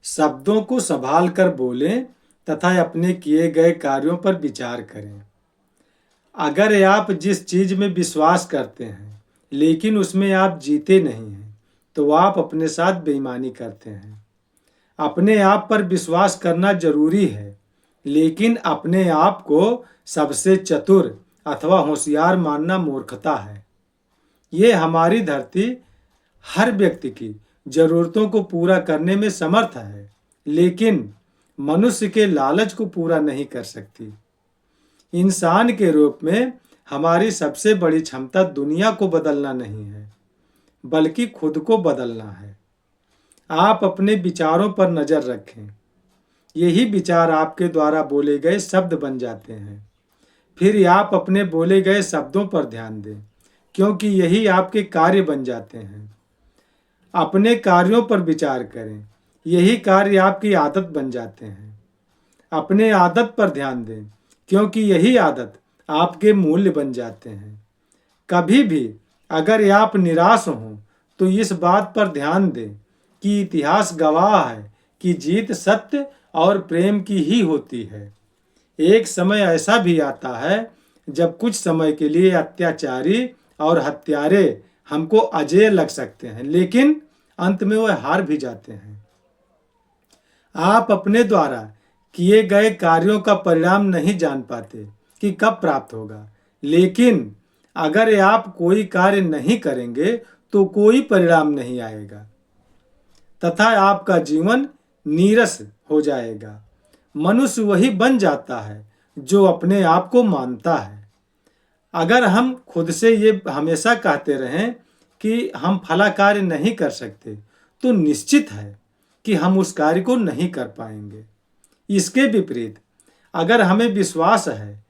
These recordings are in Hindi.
शब्दों को संभाल कर बोलें तथा अपने किए गए कार्यों पर विचार करें। अगर आप जिस चीज में विश्वास करते हैं लेकिन उसमें आप जीते नहीं हैं, तो आप अपने साथ बेईमानी करते हैं। अपने आप पर विश्वास करना जरूरी है, लेकिन अपने आप को सबसे चतुर अथवा होशियार मानना मूर्खता है। ये हमारी धरती हर व्यक्ति की जरूरतों को पूरा करने में समर्थ है, लेकिन मनुष्य के लालच को पूरा नहीं कर सकती। इंसान के रूप में हमारी सबसे बड़ी क्षमता दुनिया को बदलना नहीं है, बल्कि खुद को बदलना है। आप अपने विचारों पर नजर रखें। यही विचार आपके द्वारा बोले गए शब्द बन जाते हैं। फिर आप अपने बोले गए शब्दों पर ध्यान दें, क्योंकि यही आपके कार्य बन जाते हैं। अपने कार्यों पर विचार करें। यही कार्य आपकी आदत बन जाते हैं। अपने आदत पर ध्यान दें, क्योंकि यही आदत आपके मूल्य बन जाते हैं। कभी भी अगर आप निराश हों तो इस बात पर ध्यान दें कि इतिहास गवाह है कि जीत सत्य और प्रेम की ही होती है। एक समय ऐसा भी आता है जब कुछ समय के लिए अत्याचारी और हत्यारे हमको अजेय लग सकते हैं, लेकिन अंत में वह हार भी जाते हैं। आप अपने द्वारा किए गए कार्यों का परिणाम नहीं जान पाते कि कब प्राप्त होगा, लेकिन अगर आप कोई कार्य नहीं करेंगे तो कोई परिणाम नहीं आएगा तथा आपका जीवन नीरस हो जाएगा। मनुष्य वही बन जाता है जो अपने आप को मानता है। अगर हम खुद से ये हमेशा कहते रहें कि हम फला कार्य नहीं कर सकते, तो निश्चित है कि हम उस कार्य को नहीं कर पाएंगे। इसके विपरीत अगर हमें विश्वास है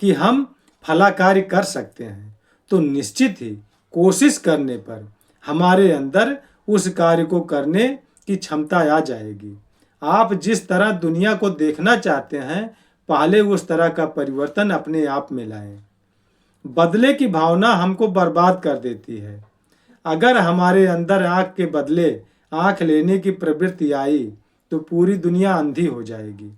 कि हम फला कार्य कर सकते हैं, तो निश्चित ही कोशिश करने पर हमारे अंदर उस कार्य को करने की क्षमता आ जाएगी। आप जिस तरह दुनिया को देखना चाहते हैं, पहले उस तरह का परिवर्तन अपने आप में लाएं। बदले की भावना हमको बर्बाद कर देती है। अगर हमारे अंदर आंख के बदले आंख लेने की प्रवृत्ति आई तो पूरी दुनिया अंधी हो जाएगी।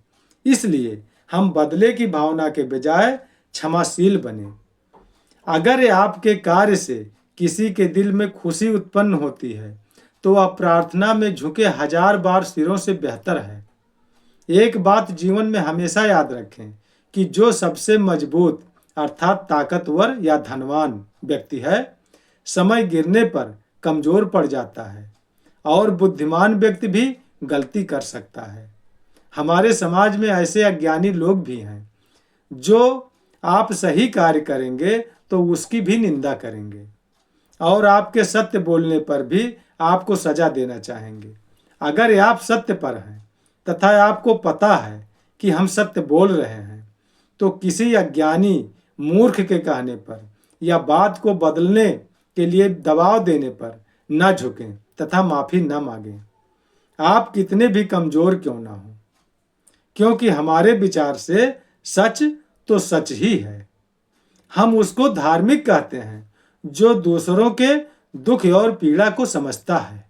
इसलिए हम बदले की भावना के बजाय क्षमाशील बने। अगर आपके कार्य से किसी के दिल में खुशी उत्पन्न होती है, तो वह प्रार्थना में झुके 1000 बार सिरों से बेहतर है। एक बात जीवन में हमेशा याद रखें कि जो सबसे मजबूत अर्थात ताकतवर या धनवान व्यक्ति है, समय गिरने पर कमजोर पड़ जाता है, और बुद्धिमान व्यक्ति भी गलती कर सकता है। हमारे समाज में ऐसे अज्ञानी लोग भी हैं जो आप सही कार्य करेंगे तो उसकी भी निंदा करेंगे और आपके सत्य बोलने पर भी आपको सजा देना चाहेंगे। अगर आप सत्य पर हैं तथा आपको पता है कि हम सत्य बोल रहे हैं, तो किसी अज्ञानी मूर्ख के कहने पर या बात को बदलने के लिए दबाव देने पर न झुकें तथा माफी न मांगें। आप कितने भी कमजोर क्यों ना हो, क्योंकि हमारे विचार से सच तो सच ही है। हम उसको धार्मिक कहते हैं जो दूसरों के दुख और पीड़ा को समझता है।